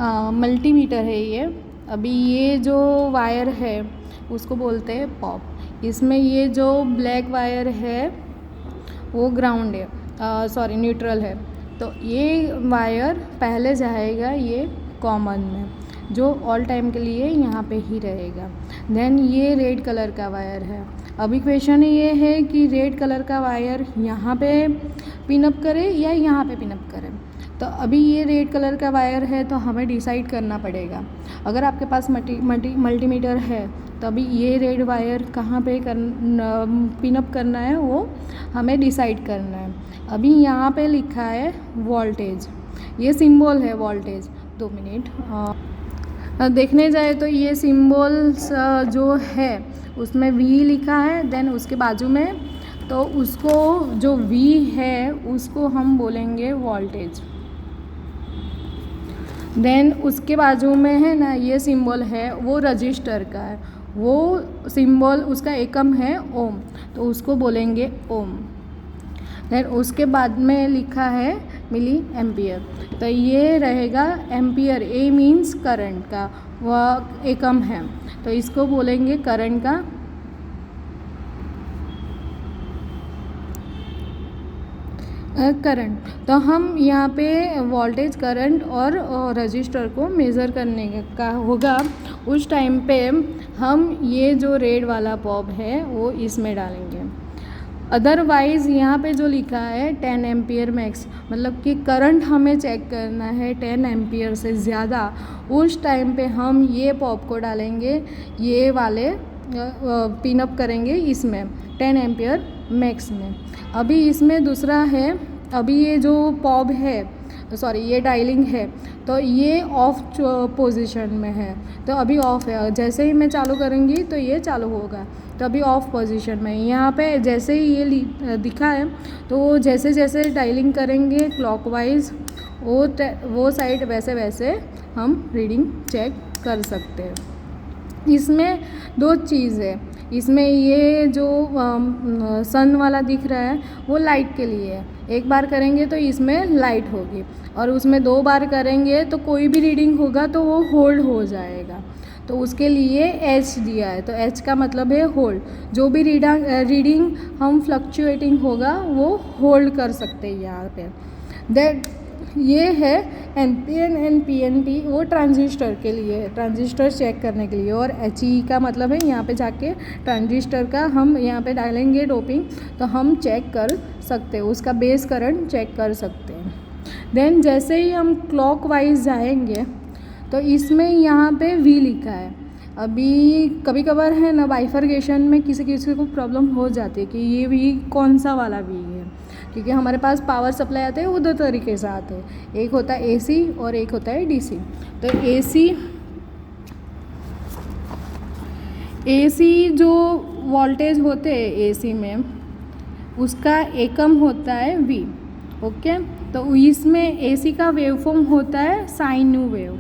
Multimeter है ये। अभी ये जो वायर है उसको बोलते हैं पॉप। इसमें ये जो ब्लैक वायर है वो ग्राउंड है, सॉरी न्यूट्रल है। तो ये वायर पहले जाएगा ये कॉमन में, जो ऑल टाइम के लिए यहाँ पे ही रहेगा। देन ये रेड कलर का वायर है। अभी क्वेश्चन ये है कि रेड कलर का वायर यहाँ पे पिनअप करे या यहाँ पे पिनअप करे। तो अभी ये रेड कलर का वायर है तो हमें डिसाइड करना पड़ेगा। अगर आपके पास मल्टीमीटर है तो अभी ये रेड वायर कहाँ पे पिनअप करना है वो हमें डिसाइड करना है। अभी यहाँ पे लिखा है वोल्टेज, ये सिंबल है वोल्टेज। 2 मिनट देखने जाए तो ये सिंबल्स जो है उसमें V लिखा है। देन उसके बाजू में तो उसको जो V है उसको हम बोलेंगे वोल्टेज। देन उसके बाजू में है ना ये सिंबल है वो रजिस्टर का है, वो सिंबल उसका एकम है ओम, तो उसको बोलेंगे ओम। देन उसके बाद में लिखा है मिली एम्पियर, तो ये रहेगा एम्पियर। ए मीन्स करंट का वह एकम है, तो इसको बोलेंगे करंट का करंट। तो हम यहाँ पे वोल्टेज करंट और रजिस्टर को मेज़र करने का होगा। उस टाइम पे हम ये जो रेड वाला पॉप है वो इसमें डालेंगे। अदरवाइज़ यहाँ पे जो लिखा है 10 एम्पियर मैक्स, मतलब कि करंट हमें चेक करना है 10 एम्पियर से ज़्यादा, उस टाइम पे हम ये पॉप को डालेंगे, ये वाले पिनअप करेंगे इसमें 10 एम्पियर मैक्स में। अभी इसमें दूसरा है, अभी ये जो पॉप है सॉरी ये डायलिंग है तो ये ऑफ पोजीशन में है, तो अभी ऑफ है। जैसे ही मैं चालू करूँगी तो ये चालू होगा, तो अभी ऑफ पोजीशन में। यहाँ पे जैसे ही ये दिखा है तो जैसे जैसे डायलिंग करेंगे क्लॉकवाइज वो साइड वैसे वैसे हम रीडिंग चेक कर सकते हैं। इसमें 2 चीज़ है, इसमें ये जो सन वाला दिख रहा है वो लाइट के लिए है। एक बार करेंगे तो इसमें लाइट होगी, और उसमें 2 बार करेंगे तो कोई भी रीडिंग होगा तो वो होल्ड हो जाएगा, तो उसके लिए एच दिया है। तो एच का मतलब है होल्ड, जो भी रीडिंग हम फ्लक्चुएटिंग होगा वो होल्ड कर सकते हैं यहाँ पे। दैट ये है एनपीएन एंड पीएनपी, वो ट्रांजिस्टर के लिए है, ट्रांजिस्टर चेक करने के लिए। और एच ई का मतलब है यहाँ पे जाके ट्रांजिस्टर का हम यहाँ पे डालेंगे डोपिंग तो हम चेक कर सकते हैं, उसका बेस करंट चेक कर सकते हैं। देन जैसे ही हम क्लॉकवाइज जाएंगे तो इसमें यहाँ पे वी लिखा है। अभी कभी कभार है ना बाइफरकेशन में किसी किसी को प्रॉब्लम हो जाती है कि ये वी कौन सा वाला वी है, क्योंकि हमारे पास पावर सप्लाई आते हैं वो 2 तरीके से आते हैं, एक होता है एसी और एक होता है डीसी। तो एसी जो वोल्टेज होते हैं एसी में उसका एकम होता है वी। ओके, तो इसमें एसी का वेवफॉर्म होता है साइन वेव,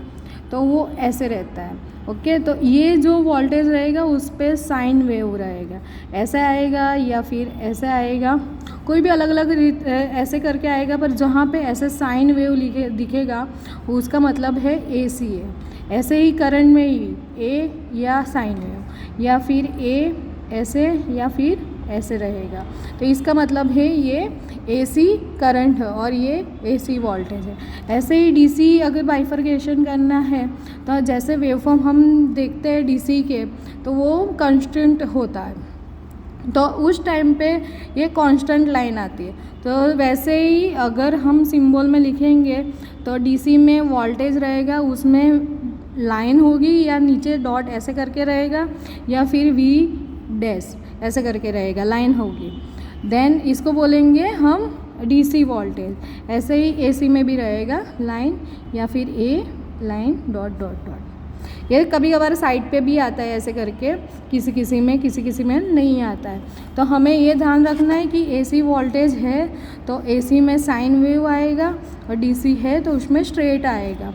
तो वो ऐसे रहता है। ओके, तो ये जो वोल्टेज रहेगा उस पर साइन वेव रहेगा, ऐसा आएगा या फिर ऐसे आएगा, कोई भी अलग अलग ऐसे करके आएगा, पर जहाँ पे ऐसे साइन वेव दिखेगा उसका मतलब है एसी है। ऐसे ही करंट में ही ए या साइन वेव या फिर ए ऐसे या फिर ऐसे रहेगा, तो इसका मतलब है ये एसी करंट है और ये एसी वोल्टेज है। ऐसे ही डीसी अगर बाइफरकेशन करना है तो जैसे वेवफॉर्म हम देखते हैं डीसी के तो वो कांस्टेंट होता है, तो उस टाइम पे ये कांस्टेंट लाइन आती है। तो वैसे ही अगर हम सिंबल में लिखेंगे तो डीसी में वोल्टेज रहेगा, उसमें लाइन होगी या नीचे डॉट ऐसे करके रहेगा या फिर वी डैश ऐसे करके रहेगा, लाइन होगी। देन इसको बोलेंगे हम डीसी वोल्टेज। ऐसे ही एसी में भी रहेगा लाइन या फिर ए लाइन डॉट डॉट डॉट। ये कभी कभार साइड पे भी आता है ऐसे करके, किसी किसी में नहीं आता है। तो हमें ये ध्यान रखना है कि एसी वोल्टेज है तो एसी में साइन वेव आएगा और डीसी है तो उसमें स्ट्रेट आएगा,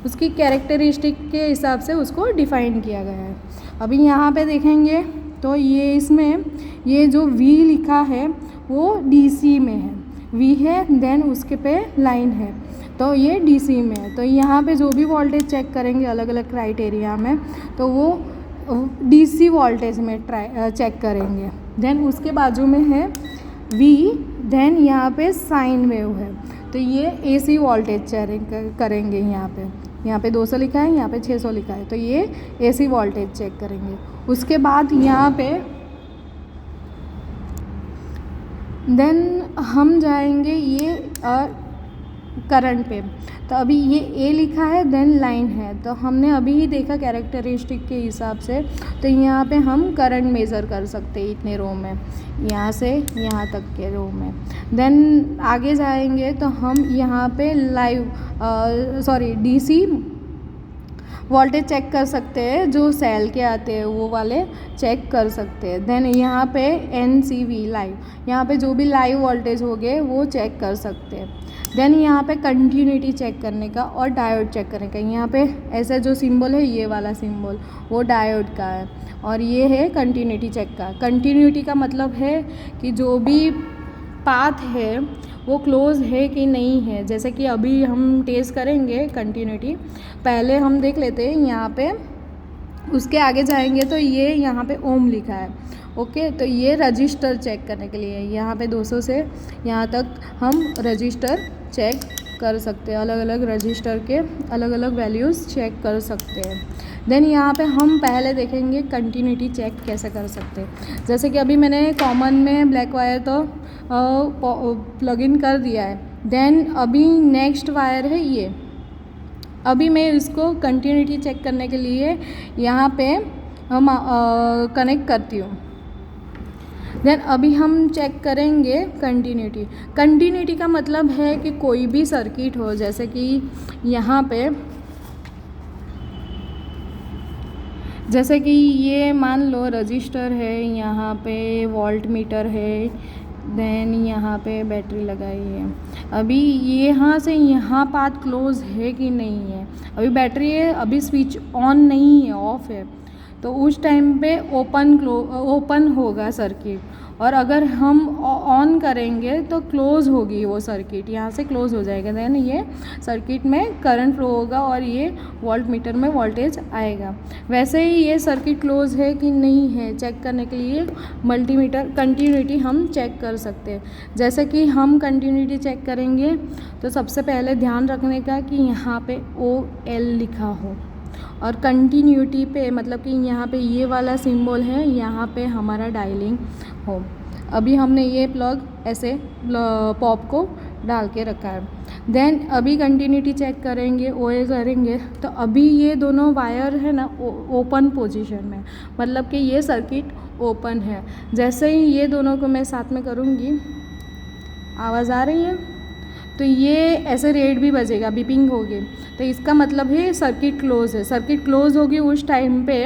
उसकी कैरेक्टरिस्टिक के हिसाब से उसको डिफाइन किया गया है। अभी यहाँ पे देखेंगे तो ये इसमें ये जो V लिखा है वो DC में है, V है, देन उसके पे लाइन है। तो ये डीसी में है। तो यहाँ पे जो भी वोल्टेज चेक करेंगे अलग अलग क्राइटेरिया में, तो वो डीसी वोल्टेज में चेक करेंगे। देन उसके बाजू में है वी, देन यहाँ पे साइन वेव है, तो ये एसी वोल्टेज चेक करेंगे। यहाँ पे 200 लिखा है, यहाँ पे 600 लिखा है, तो ये एसी वोल्टेज चेक करेंगे। उसके बाद यहाँ पे देन हम जाएंगे ये करंट पे। तो अभी ये ए लिखा है, देन लाइन है, तो हमने अभी ही देखा कैरेक्टरिस्टिक के हिसाब से, तो यहाँ पे हम करंट मेज़र कर सकते हैं इतने रो में, यहाँ से यहाँ तक के रो में। देन आगे जाएंगे तो हम यहाँ पे डीसी वोल्टेज चेक कर सकते हैं, जो सेल के आते हैं वो वाले चेक कर सकते हैं। देन यहाँ पे NCV लाइव, यहाँ पे जो भी लाइव वोल्टेज हो गए वो चेक कर सकते हैं। देन यहाँ पे कंटिन्यूटी चेक करने का और डायोड चेक करने का, यहाँ पे ऐसा जो सिंबल है ये वाला सिंबल वो डायोड का है, और ये है कंटिन्यूटी चेक का। कंटिन्यूटी का मतलब है कि जो भी पाथ है वो क्लोज है कि नहीं है। जैसे कि अभी हम टेस्ट करेंगे कंटिन्यूटी, पहले हम देख लेते हैं यहाँ पे, उसके आगे जाएंगे तो ये यहाँ पे ओम लिखा है, ओके। तो ये रजिस्टर चेक करने के लिए यहाँ पे 200 से यहाँ तक हम रजिस्टर चेक कर सकते हैं, अलग अलग रजिस्टर के अलग अलग वैल्यूज़ चेक कर सकते हैं। देन यहाँ पे हम पहले देखेंगे कंटिन्यूटी चेक कैसे कर सकते हैं। जैसे कि अभी मैंने कॉमन में ब्लैक वायर तो प्लग इन कर दिया है। देन अभी नेक्स्ट वायर है ये, अभी मैं इसको कंटिन्यूटी चेक करने के लिए यहाँ पे हम कनेक्ट करती हूँ। देन अभी हम चेक करेंगे कंटिन्यूटी। कंटिन्यूटी का मतलब है कि कोई भी सर्किट हो, जैसे कि यहाँ पे जैसे कि ये मान लो रजिस्टर है, यहाँ पे वोल्ट मीटर है, देन यहाँ पे बैटरी लगाई है। अभी ये यहाँ से यहाँ पाथ क्लोज है कि नहीं है, अभी बैटरी है, अभी स्विच ऑन नहीं है, ऑफ है, तो उस टाइम पे ओपन होगा सर्किट, और अगर हम ऑन करेंगे तो क्लोज होगी वो सर्किट, यहाँ से क्लोज हो जाएगा। देन ये सर्किट में करंट फ्लो होगा और ये वोल्ट मीटर में वोल्टेज आएगा। वैसे ही ये सर्किट क्लोज है कि नहीं है चेक करने के लिए मल्टीमीटर कंटिन्यूटी हम चेक कर सकते हैं। जैसे कि हम कंटिन्यूटी चेक करेंगे तो सबसे पहले ध्यान रखने का कि यहाँ पे OL लिखा हो, और कंटिन्यूटी पे मतलब कि यहाँ पे ये वाला सिंबल है, यहाँ पे हमारा डायलिंग हो। अभी हमने ये प्लग ऐसे पॉप को डाल के रखा है। देन अभी कंटिन्यूटी चेक करेंगे, OL करेंगे, तो अभी ये दोनों वायर है ना ओपन पोजीशन में, मतलब कि ये सर्किट ओपन है। जैसे ही ये दोनों को मैं साथ में करूँगी, आवाज़ आ रही है, तो ये ऐसे रेड भी बजेगा, बीपिंग होगी, तो इसका मतलब है सर्किट क्लोज है। सर्किट क्लोज होगी उस टाइम पे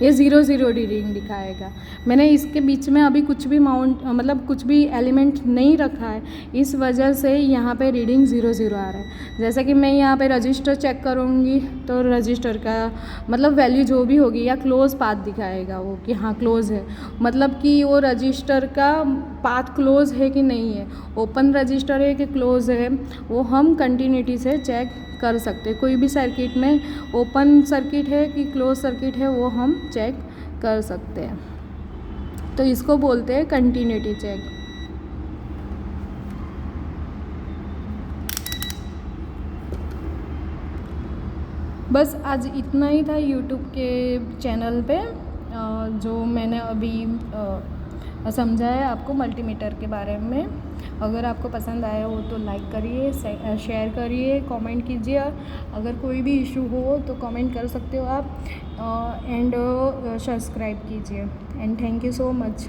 ये 0 रीडिंग दिखाएगा। मैंने इसके बीच में अभी कुछ भी मतलब कुछ भी एलिमेंट नहीं रखा है, इस वजह से यहाँ पे रीडिंग 0 आ रहा है। जैसे कि मैं यहाँ पे रजिस्टर चेक करूँगी तो रजिस्टर का मतलब वैल्यू जो भी होगी या क्लोज पाथ दिखाएगा वो, कि हाँ क्लोज है, मतलब कि वो रजिस्टर का पाथ क्लोज है कि नहीं है, ओपन रजिस्टर है कि क्लोज है, वो हम कंटिन्यूटी से चेक कर सकते हैं। कोई भी सर्किट में ओपन सर्किट है कि क्लोज सर्किट है वो हम चेक कर सकते हैं, तो इसको बोलते हैं कंटिन्यूटी चेक। बस आज इतना ही था यूट्यूब के चैनल पे जो मैंने अभी समझा है आपको मल्टीमीटर के बारे में। अगर आपको पसंद आया हो तो लाइक करिए, शेयर करिए, कमेंट कीजिए। अगर कोई भी इशू हो तो कमेंट कर सकते हो आप, एंड सब्सक्राइब कीजिए। And thank you so much.